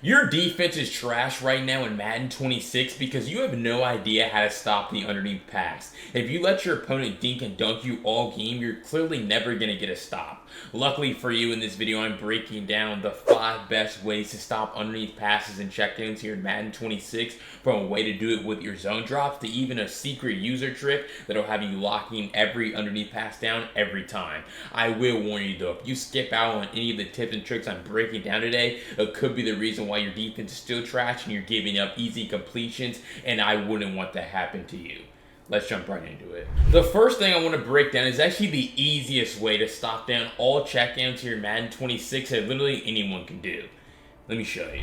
Your defense is trash right now in Madden 26 because you have no idea how to stop the underneath pass. If you let your opponent dink and dunk you all game, you're clearly never going to get a stop. Luckily for you, in this video, I'm breaking down the 5 best ways to stop underneath passes and checkdowns here in Madden 26, from a way to do it with your zone drops to even a secret user trick that'll have you locking every underneath pass down every time. I will warn you though, if you skip out on any of the tips and tricks I'm breaking down today, it could be the reason why your defense is still trash and you're giving up easy completions, and I wouldn't want that to happen to you. Let's jump right into it. The first thing I want to break down is actually the easiest way to stop down all checkdowns here in Madden 26 that literally anyone can do. Let me show you.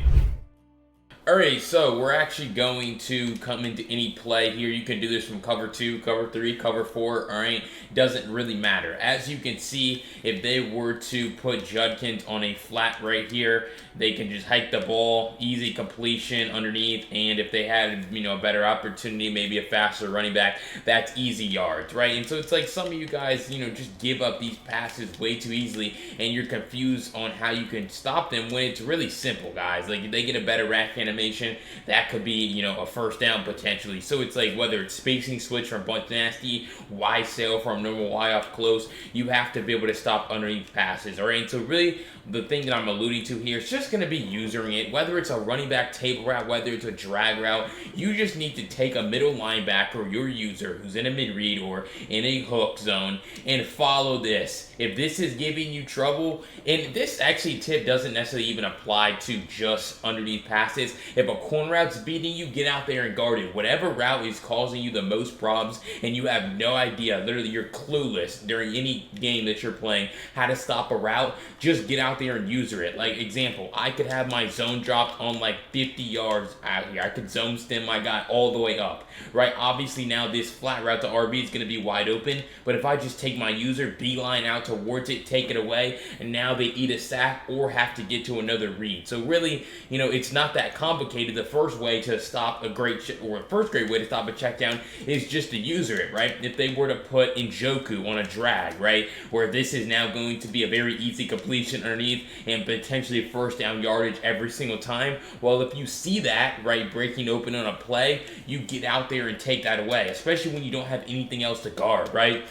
Alright, so we're actually going to come into any play here. You can do this from cover 2, cover 3, cover 4, alright? Doesn't really matter. As you can see, if they were to put Judkins on a flat right here, they can just hike the ball, easy completion underneath, and if they had, a better opportunity, maybe a faster running back, that's easy yards, right? And so it's like some of you guys, just give up these passes way too easily, and you're confused on how you can stop them when it's really simple, guys. Like, if they get a better rack animation, that could be, a first down potentially. So it's like whether it's spacing switch from bunch nasty, Y sail from normal Y off close, you have to be able to stop underneath passes, all right? And so really, the thing that I'm alluding to here is just going to be using it, whether it's a running back table route, whether it's a drag route. You just need to take a middle linebacker, your user who's in a mid read or in a hook zone, and follow this. If this is giving you trouble, and this actually tip doesn't necessarily even apply to just underneath passes. If a corner route's beating you, get out there and guard it. Whatever route is causing you the most problems and you have no idea, literally you're clueless during any game that you're playing how to stop a route, just get out there and user it. Like, example, I could have my zone dropped on like 50 yards out here. I could zone stem my guy all the way up, right? Obviously now this flat route to RB is going to be wide open, but if I just take my user, beeline out towards it, take it away, and now they eat a sack or have to get to another read. So really, it's not that complicated. The first way to stop first great way to stop a check down is just to user it, right? If they were to put Njoku on a drag, right, where this is now going to be a very easy completion underneath and potentially first down yardage every single time, well, if you see that, right, breaking open on a play, you get out there and take that away, especially when you don't have anything else to guard, right?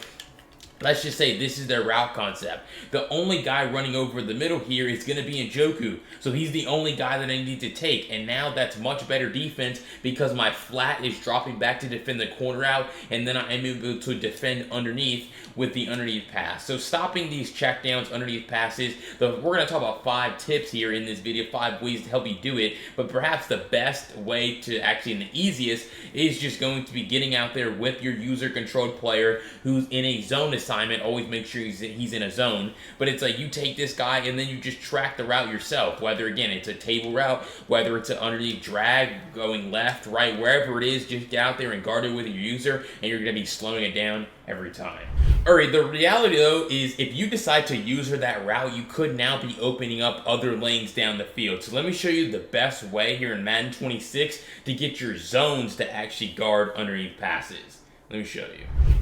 Let's just say this is their route concept. The only guy running over the middle here is going to be Njoku. So he's the only guy that I need to take. And now that's much better defense because my flat is dropping back to defend the corner out. And then I am able to defend underneath with the underneath pass. So stopping these checkdowns, underneath passes, we're going to talk about 5 tips here in this video, 5 ways to help you do it. But perhaps the best way to actually, and the easiest, is just going to be getting out there with your user-controlled player who's in a zone assignment. Always make sure he's in a zone, but it's like you take this guy and then you just track the route yourself, whether again it's a table route, whether it's an underneath drag going left, right, wherever it is, just get out there and guard it with your user and you're going to be slowing it down every time. Alright, the reality though is if you decide to user that route, you could now be opening up other lanes down the field. So let me show you the best way here in Madden 26 to get your zones to actually guard underneath passes. Let me show you.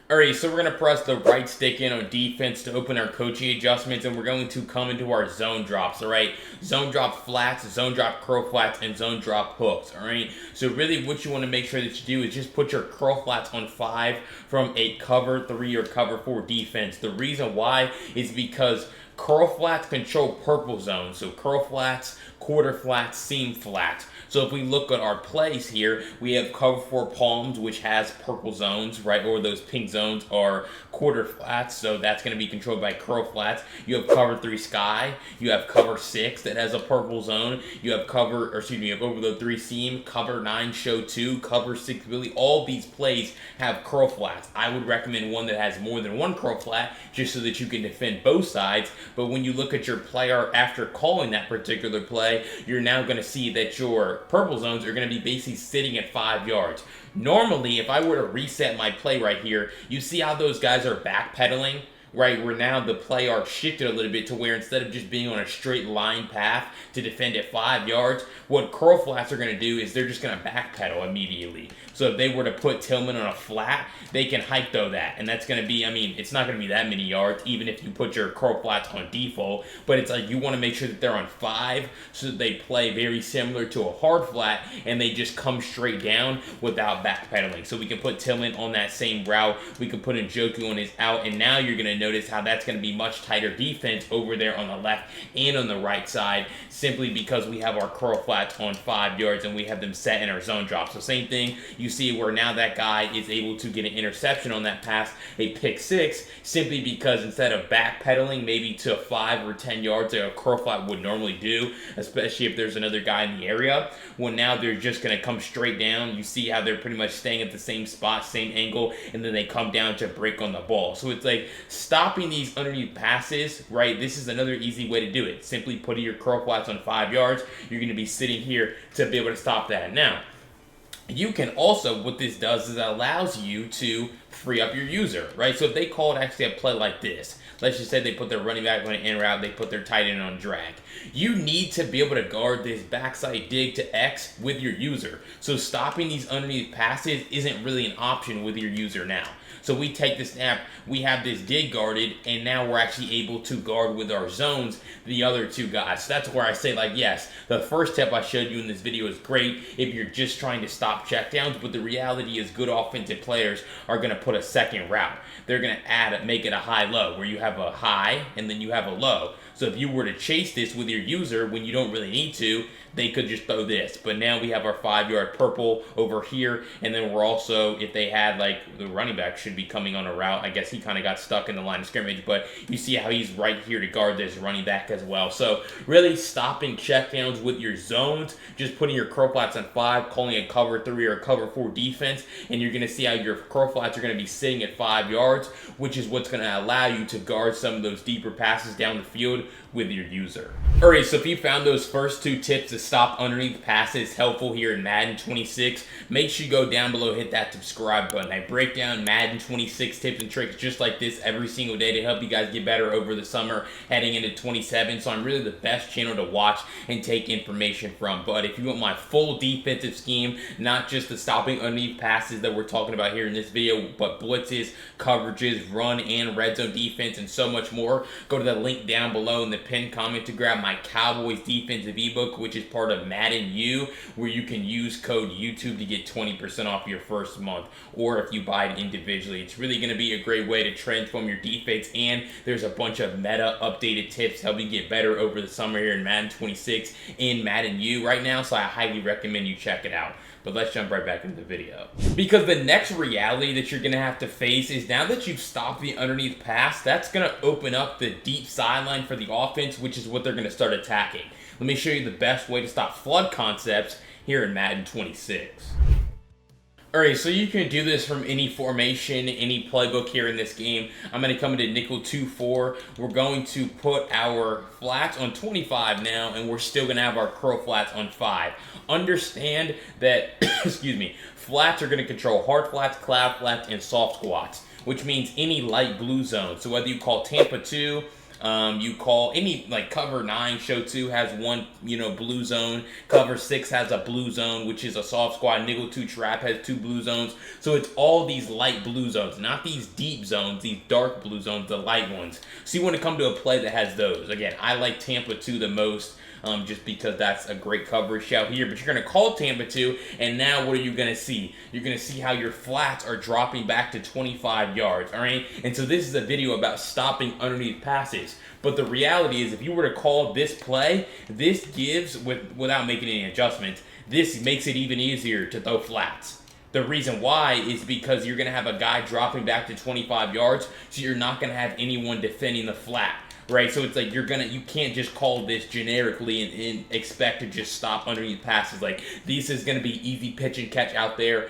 Alright, so we're going to press the right stick in on defense to open our coaching adjustments, and we're going to come into our zone drops, alright? Zone drop flats, zone drop curl flats, and zone drop hooks, alright? So really what you want to make sure that you do is just put your curl flats on 5 from a cover 3 or cover 4 defense. The reason why is because curl flats control purple zones, so curl flats, quarter flats, seam flats. So if we look at our plays here, we have cover 4 palms, which has purple zones, right? Or those pink zones are quarter flats, so that's going to be controlled by curl flats. You have cover 3 sky. You have cover 6 that has a purple zone. You have you have overload 3 seam, cover 9 show 2, cover 6 really. All these plays have curl flats. I would recommend one that has more than one curl flat just so that you can defend both sides. But when you look at your player after calling that particular play, you're now going to see that your purple zones are going to be basically sitting at 5 yards. Normally, if I were to reset my play right here, you see how those guys are backpedaling? right, where now the play arc shifted a little bit to where instead of just being on a straight line path to defend at 5 yards, what curl flats are going to do is they're just going to backpedal immediately. So if they were to put Tillman on a flat, they can hike throw that, and that's going to be, I mean, it's not going to be that many yards, even if you put your curl flats on default, but it's like you want to make sure that they're on 5 so that they play very similar to a hard flat, and they just come straight down without backpedaling. So we can put Tillman on that same route, we can put Njoku on his out, and now you're going to notice how that's going to be much tighter defense over there on the left and on the right side, simply because we have our curl flats on 5 yards and we have them set in our zone drop. So same thing, you see where now that guy is able to get an interception on that pass, a pick 6, simply because instead of backpedaling maybe to 5 or 10 yards that a curl flat would normally do, especially if there's another guy in the area, well, now they're just going to come straight down. You see how they're pretty much staying at the same spot, same angle, and then they come down to break on the ball. So it's like stopping these underneath passes, right? This is another easy way to do it. Simply putting your curl flats on 5 yards, you're going to be sitting here to be able to stop that. Now, you can also, what this does is it allows you to free up your user, right? So if they called actually a play like this, let's just say they put their running back on an in route, they put their tight end on drag. You need to be able to guard this backside dig to X with your user. So stopping these underneath passes isn't really an option with your user now. So we take the snap, we have this dig guarded, and now we're actually able to guard with our zones the other two guys. So that's where I say, like, yes, the first tip I showed you in this video is great if you're just trying to stop checkdowns, but the reality is good offensive players are going to put a second route. They're going to make it a high-low, where you have a high and then you have a low. So if you were to chase this with your user when you don't really need to, they could just throw this. But now we have our 5-yard purple over here, and then we're also, if they had, like, the running back should be coming on a route. I guess he kind of got stuck in the line of scrimmage, but you see how he's right here to guard this running back as well. So really stopping checkdowns with your zones, just putting your curl flats on 5, calling a cover 3 or a cover 4 defense, and you're going to see how your curl flats are going to be sitting at 5 yards, which is what's going to allow you to guard some of those deeper passes down the field with your user. Alright, so if you found those first 2 tips to stop underneath passes helpful here in Madden 26, make sure you go down below, hit that subscribe button. I break down Madden 26 tips and tricks just like this every single day to help you guys get better over the summer heading into 27. So I'm really the best channel to watch and take information from. But if you want my full defensive scheme, not just the stopping underneath passes that we're talking about here in this video, but blitzes, coverages, run and red zone defense, and so much more, go to the link down below in the pinned comment to grab my Cowboys defensive ebook, which is part of Madden U, where you can use code YouTube to get 20% off your first month, or if you buy it individually. It's really going to be a great way to transform your defense, and there's a bunch of meta updated tips to help you get better over the summer here in Madden 26 in Madden U right now, so I highly recommend you check it out. But let's jump right back into the video. Because the next reality that you're going to have to face is now that you've stopped the underneath pass, that's going to open up the deep sideline for the offense, which is what they're going to start attacking. Let me show you the best way to stop flood concepts here in Madden 26. Alright, so you can do this from any formation, any playbook here in this game. I'm going to come into nickel 2-4. We're going to put our flats on 25 now, and we're still going to have our curl flats on 5. Understand that, excuse me, flats are going to control hard flats, cloud flats, and soft squats, which means any light blue zone. So whether you call Tampa 2, you call any, like cover 9, show 2 has one, blue zone. Cover 6 has a blue zone, which is a soft squat. Nickel 2 trap has 2 blue zones. So it's all these light blue zones, not these deep zones, these dark blue zones, the light ones. So you want to come to a play that has those. Again, I like Tampa 2 the most. Just because that's a great coverage shout here. But you're going to call Tampa 2, and now what are you going to see? You're going to see how your flats are dropping back to 25 yards, all right? And so this is a video about stopping underneath passes. But the reality is if you were to call this play, this gives, without making any adjustments, this makes it even easier to throw flats. The reason why is because you're going to have a guy dropping back to 25 yards, so you're not going to have anyone defending the flat. Right, so it's like you can't just call this generically and expect to just stop underneath passes. Like, this is going to be easy pitch and catch out there,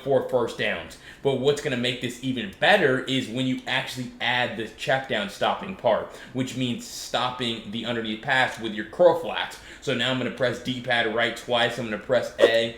for first downs. But what's going to make this even better is when you actually add the check down stopping part, which means stopping the underneath pass with your curl flats. So now I'm going to press D-pad right twice. I'm going to press A.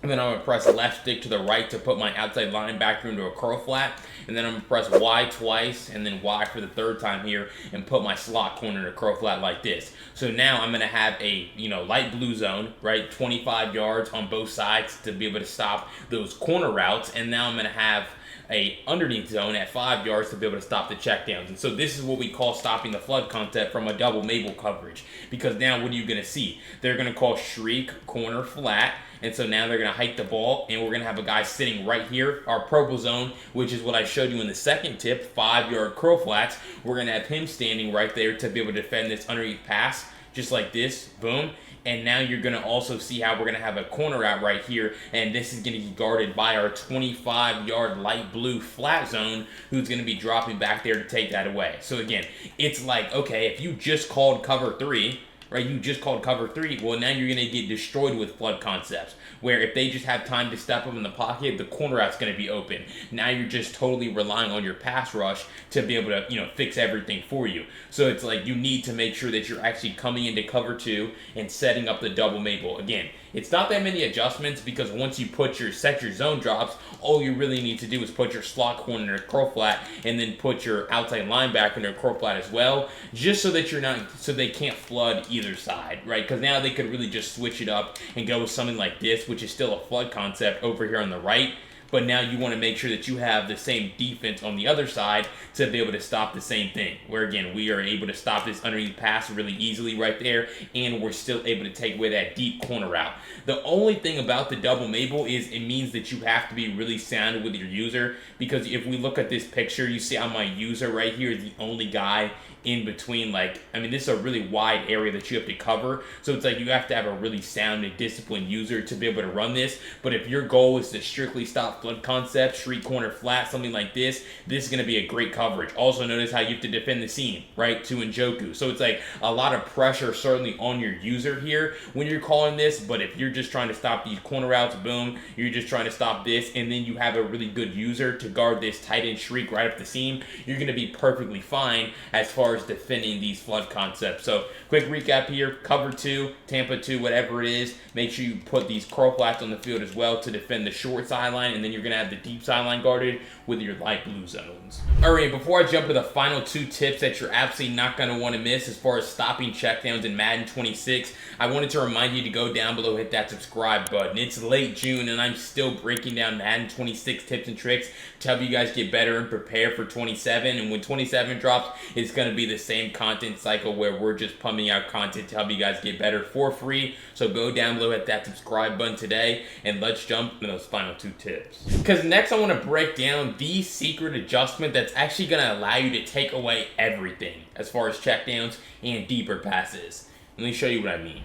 And then I'm going to press left stick to the right to put my outside linebacker into a curl flat. And then I'm going to press Y twice and then Y for the third time here and put my slot corner in a curl flat like this. So now I'm going to have a, light blue zone, right? 25 yards on both sides to be able to stop those corner routes. And now I'm going to have a underneath zone at 5 yards to be able to stop the checkdowns. And so this is what we call stopping the flood concept from a double Mabel coverage. Because now what are you going to see? They're going to call shriek, corner, flat. And so now they're going to hike the ball, and we're going to have a guy sitting right here, our purple zone, which is what I showed you in the second tip, 5-yard curl flats. We're going to have him standing right there to be able to defend this underneath pass, just like this, boom. And now you're going to also see how we're going to have a corner out right here, and this is going to be guarded by our 25-yard light blue flat zone, who's going to be dropping back there to take that away. So again, it's like, okay, if you just called cover 3, right, you just called cover 3, well, now you're going to get destroyed with flood concepts, where if they just have time to step up in the pocket, the corner out's going to be open. Now you're just totally relying on your pass rush to be able to, fix everything for you. So it's like you need to make sure that you're actually coming into cover 2 and setting up the double Mabel. Again, it's not that many adjustments, because once you set your zone drops, all you really need to do is put your slot corner in a curl flat and then put your outside linebacker in a curl flat as well, just so that so they can't flood either side, right? Because now they could really just switch it up and go with something like this, which is still a flood concept over here on the right. But now you want to make sure that you have the same defense on the other side to be able to stop the same thing. Where again, we are able to stop this underneath pass really easily right there, and we're still able to take away that deep corner route. The only thing about the double Mabel is it means that you have to be really sound with your user, because if we look at this picture, you see how my user right here is the only guy in between, this is a really wide area that you have to cover. So it's like you have to have a really sound and disciplined user to be able to run this. But if your goal is to strictly stop flood concept, shriek, corner, flat, something like this is going to be a great coverage. Also notice how you have to defend the seam, right, to Njoku. So it's like a lot of pressure certainly on your user here when you're calling this. But if you're just trying to stop these corner routes, boom, you're just trying to stop this, and then you have a really good user to guard this tight end shriek right up the seam, you're going to be perfectly fine as far as defending these flood concepts. So quick recap here: cover 2, Tampa 2, whatever it is, make sure you put these curl flats on the field as well to defend the short sideline, and then you're going to have the deep sideline guarded with your light blue zones. Alright, before I jump to the final 2 tips that you're absolutely not going to want to miss as far as stopping checkdowns in Madden 26, I wanted to remind you to go down below, hit that subscribe button. It's late June and I'm still breaking down Madden 26 tips and tricks to help you guys get better and prepare for 27. And when 27 drops, it's going to be the same content cycle where we're just pumping out content to help you guys get better for free. So go down below, hit that subscribe button today, and let's jump into those final 2 tips. Because next I want to break down the secret adjustment that's actually going to allow you to take away everything as far as checkdowns and deeper passes. Let me show you what I mean.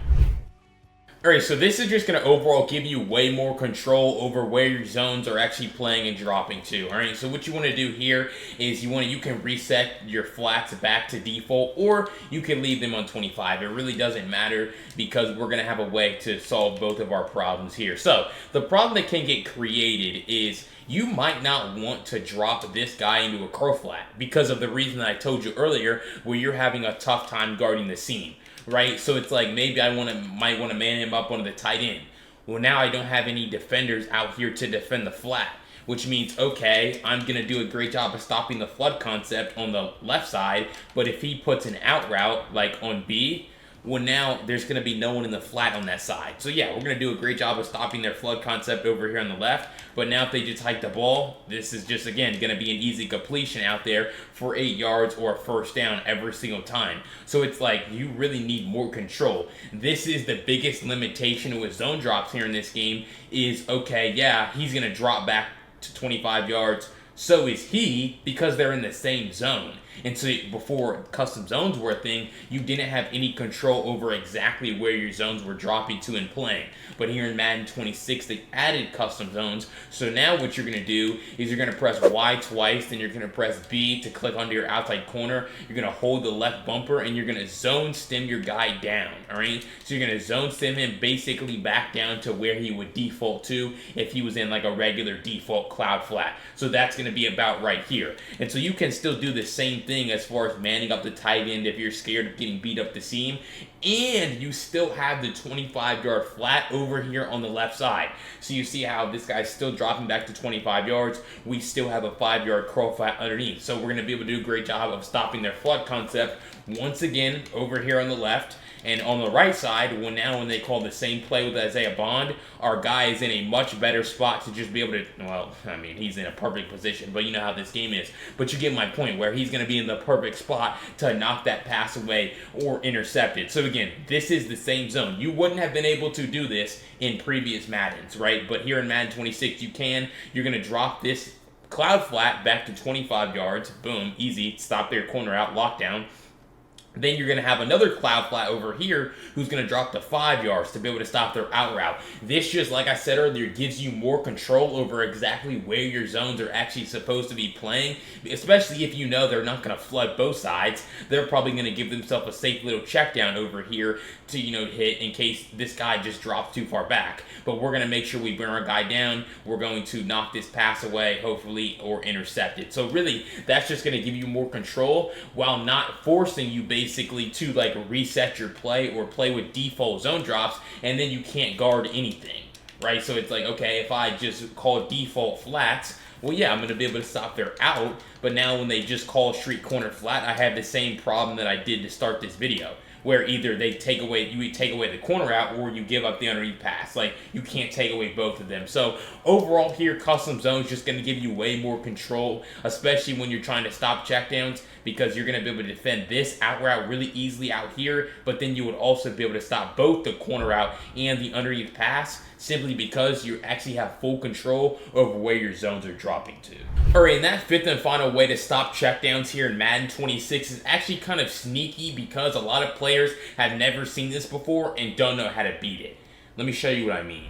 Alright, so this is just going to overall give you way more control over where your zones are actually playing and dropping to. Alright, so what you want to do here is you can reset your flats back to default, or you can leave them on 25. It really doesn't matter, because we're going to have a way to solve both of our problems here. So the problem that can get created is you might not want to drop this guy into a curl flat because of the reason that I told you earlier, where you're having a tough time guarding the seam. Right, so it's like maybe I might want to man him up on the tight end. Well, now I don't have any defenders out here to defend the flat, which means, okay, I'm going to do a great job of stopping the flood concept on the left side, but if he puts an out route, like on B, well, now there's going to be no one in the flat on that side. So yeah, we're going to do a great job of stopping their flood concept over here on the left, but now if they just hike the ball, this is just, again, going to be an easy completion out there for 8 yards or a first down every single time. So it's like you really need more control. This is the biggest limitation with zone drops here in this game is, okay, yeah, he's going to drop back to 25 yards. So is he, because they're in the same zone. And so before custom zones were a thing, you didn't have any control over exactly where your zones were dropping to and playing. But here in Madden 26, they added custom zones. So now what you're going to do is you're going to press Y twice, then you're going to press B to click onto your outside corner. You're going to hold the left bumper, and you're going to zone stem your guy down, all right? So you're going to zone stem him basically back down to where he would default to if he was in like a regular default cloud flat. So that's going to be about right here. And so you can still do the same thing as far as manning up the tight end if you're scared of getting beat up the seam. and you still have the 25-yard flat over here on the left side. So you see how this guy's still dropping back to 25 yards. We still have a 5-yard curl flat underneath. So we're going to be able to do a great job of stopping their flood concept once again over here on the left. And on the right side, when they call the same play with Isaiah Bond, our guy is in a much better spot to just be able to, well, I mean, he's in a perfect position, but you know how this game is. But you get my point, where he's going to be in the perfect spot to knock that pass away or intercept it. So again, this is the same zone. You wouldn't have been able to do this in previous Maddens, right? But here in Madden 26, you can. You're going to drop this cloud flat back to 25 yards. Boom, easy. Stop their corner out, lockdown. Then you're going to have another cloud flat over here who's going to drop to 5 yards to be able to stop their out route. This just, like I said earlier, gives you more control over exactly where your zones are actually supposed to be playing, especially if you know they're not going to flood both sides. They're probably going to give themselves a safe little check down over here to, hit in case this guy just drops too far back. But we're going to make sure we bring our guy down. We're going to knock this pass away, hopefully, or intercept it. So really, that's just going to give you more control while not forcing you basically to reset your play or play with default zone drops, and then you can't guard anything, right? So it's like, okay, if I just call default flats, well, yeah, I'm going to be able to stop their out, but now when they just call street corner flat, I have the same problem that I did to start this video, where either you take away the corner out or you give up the underneath pass. Like, you can't take away both of them. So overall here, custom zones just going to give you way more control, especially when you're trying to stop checkdowns, because you're going to be able to defend this out route really easily out here, but then you would also be able to stop both the corner out and the underneath pass, simply because you actually have full control over where your zones are dropping to. Alright, and that fifth and final way to stop checkdowns here in Madden 26 is actually kind of sneaky, because a lot of players have never seen this before and don't know how to beat it. Let me show you what I mean.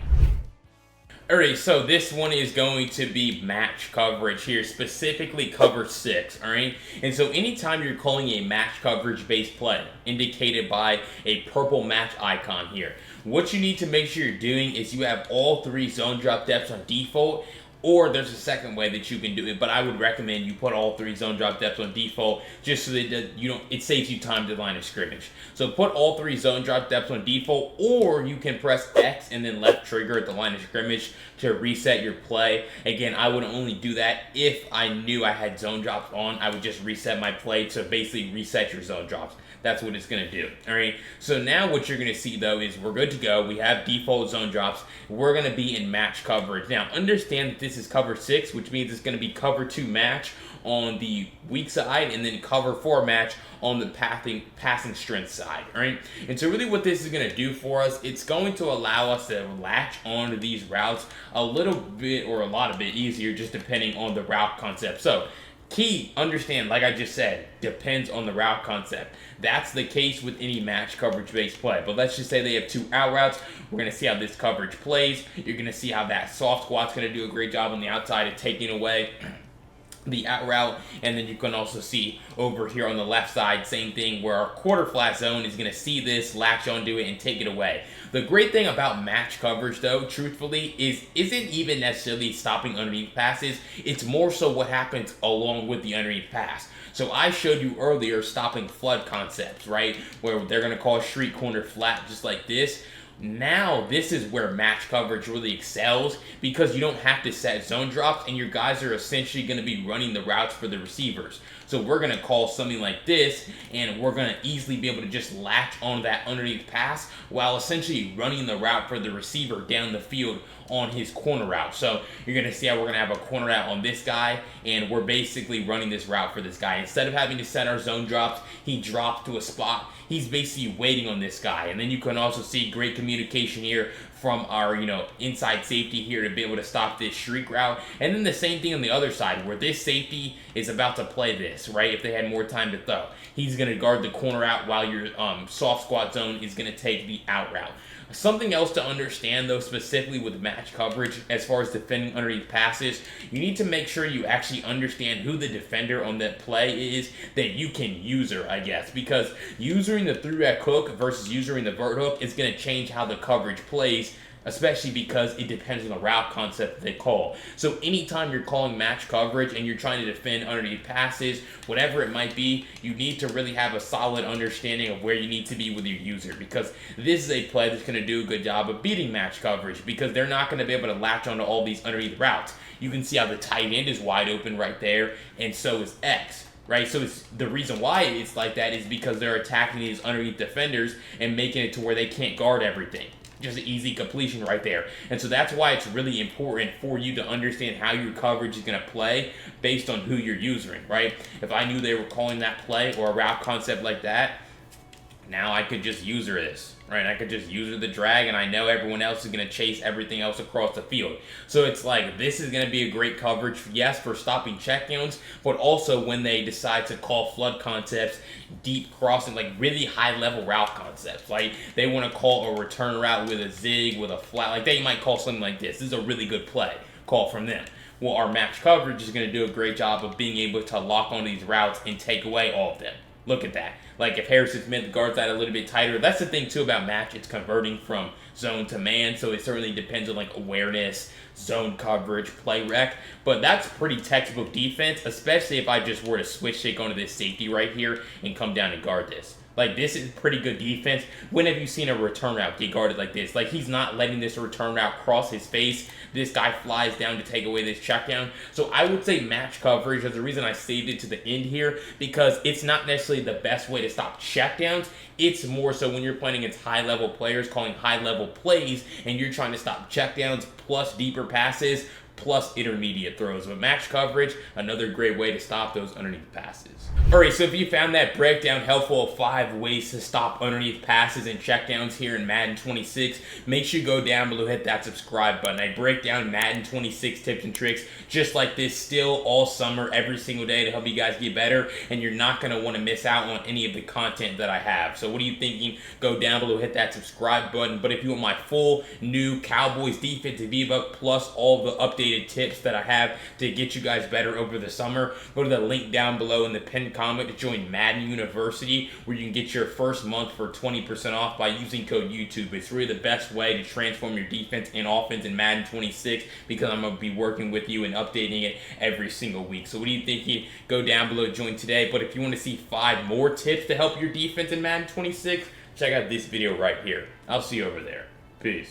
Alright, so this one is going to be match coverage here, specifically cover 6, alright? And so anytime you're calling a match coverage based play, indicated by a purple match icon here, what you need to make sure you're doing is you have all 3 zone drop depths on default, or there's a second way that you can do it, but I would recommend you put all 3 zone drop depths on default, just so that it saves you time to the line of scrimmage. So put all 3 zone drop depths on default, or you can press X and then left trigger at the line of scrimmage to reset your play. Again, I would only do that if I knew I had zone drops on. I would just reset my play to basically reset your zone drops. That's what it's going to do. All right. So now what you're going to see, though, is we're good to go. We have default zone drops. We're going to be in match coverage. Now, understand that this is cover 6, which means it's going to be cover 2 match on the weak side, and then cover 4 match on the passing strength side. All right. And so really what this is going to do for us, it's going to allow us to latch onto these routes a little bit or a lot of bit easier, just depending on the route concept. So key, understand, like I just said, depends on the route concept. That's the case with any match coverage based play. But let's just say they have 2 out routes. We're going to see how this coverage plays. You're going to see how that soft squat's going to do a great job on the outside of taking away the out route, and then you can also see over here on the left side, same thing, where our quarter flat zone is going to see this, latch onto it, and take it away. The great thing about match coverage, though, truthfully, isn't even necessarily stopping underneath passes. It's more so what happens along with the underneath pass. So I showed you earlier stopping flood concepts, right, where they're going to call street corner flat just like this. Now, this is where match coverage really excels, because you don't have to set zone drops, and your guys are essentially going to be running the routes for the receivers. So we're going to call something like this, and we're going to easily be able to just latch on that underneath pass while essentially running the route for the receiver down the field on his corner route. So you're going to see how we're going to have a corner route on this guy, and we're basically running this route for this guy. Instead of having to set our zone drops, he drops to a spot. He's basically waiting on this guy. And then you can also see great communication here from our, inside safety here to be able to stop this streak route. And then the same thing on the other side, where this safety is about to play this, right? If they had more time to throw, he's going to guard the corner out while your soft squat zone is going to take the out route. Something else to understand, though, specifically with match coverage, as far as defending underneath passes, you need to make sure you actually understand who the defender on that play is that you can user, I guess, because using the 3-rec hook versus using the vert hook is going to change how the coverage plays especially because it depends on the route concept that they call. So anytime you're calling match coverage and you're trying to defend underneath passes, whatever it might be, you need to really have a solid understanding of where you need to be with your user, because this is a play that's going to do a good job of beating match coverage, because they're not going to be able to latch onto all these underneath routes. You can see how the tight end is wide open right there, and so is X. Right, so it's the reason why it's like that is because they're attacking these underneath defenders and making it to where they can't guard everything. Just an easy completion right there. And so that's why it's really important for you to understand how your coverage is going to play based on who you're using, right? If I knew they were calling that play or a route concept like that, now I could just user this, right? I could just user the drag, and I know everyone else is going to chase everything else across the field. So it's like, this is going to be a great coverage, yes, for stopping checkdowns, but also when they decide to call flood concepts, deep crossing, like really high-level route concepts. Like, they want to call a return route with a zig, with a flat, like they might call something like this. This is a really good play call from them. Well, our match coverage is going to do a great job of being able to lock on these routes and take away all of them. Look at that. Like, if Harrison Smith guards that a little bit tighter, that's the thing too about match. It's converting from zone to man, so it certainly depends on like awareness, zone coverage, play rec. But that's pretty textbook defense, especially if I just were to switch shake onto this safety right here and come down and guard this. Like, this is pretty good defense. When have you seen a return route get guarded like this? Like, he's not letting this return route cross his face. This guy flies down to take away this check down. So I would say match coverage is the reason I saved it to the end here, because it's not necessarily the best way to stop check downs. It's more so when you're playing against high-level players, calling high-level plays, and you're trying to stop check downs plus deeper passes, plus intermediate throws. But match coverage, another great way to stop those underneath passes. Alright, so if you found that breakdown helpful of 5 ways to stop underneath passes and checkdowns here in Madden 26, make sure you go down below, hit that subscribe button. I break down Madden 26 tips and tricks just like this still all summer, every single day, to help you guys get better, and you're not going to want to miss out on any of the content that I have. So what are you thinking? Go down below, hit that subscribe button. But if you want my full new Cowboys defensive ebook plus all the updated tips that I have to get you guys better over the summer, go to the link down below in the pinned comment to join Madden University, where you can get your first month for 20% off by using code YouTube. It's really the best way to transform your defense and offense in Madden 26, because I'm going to be working with you and updating it every single week. So what are you thinking? Go down below, join today. But if you want to see 5 more tips to help your defense in Madden 26, check out this video right here. I'll see you over there. Peace.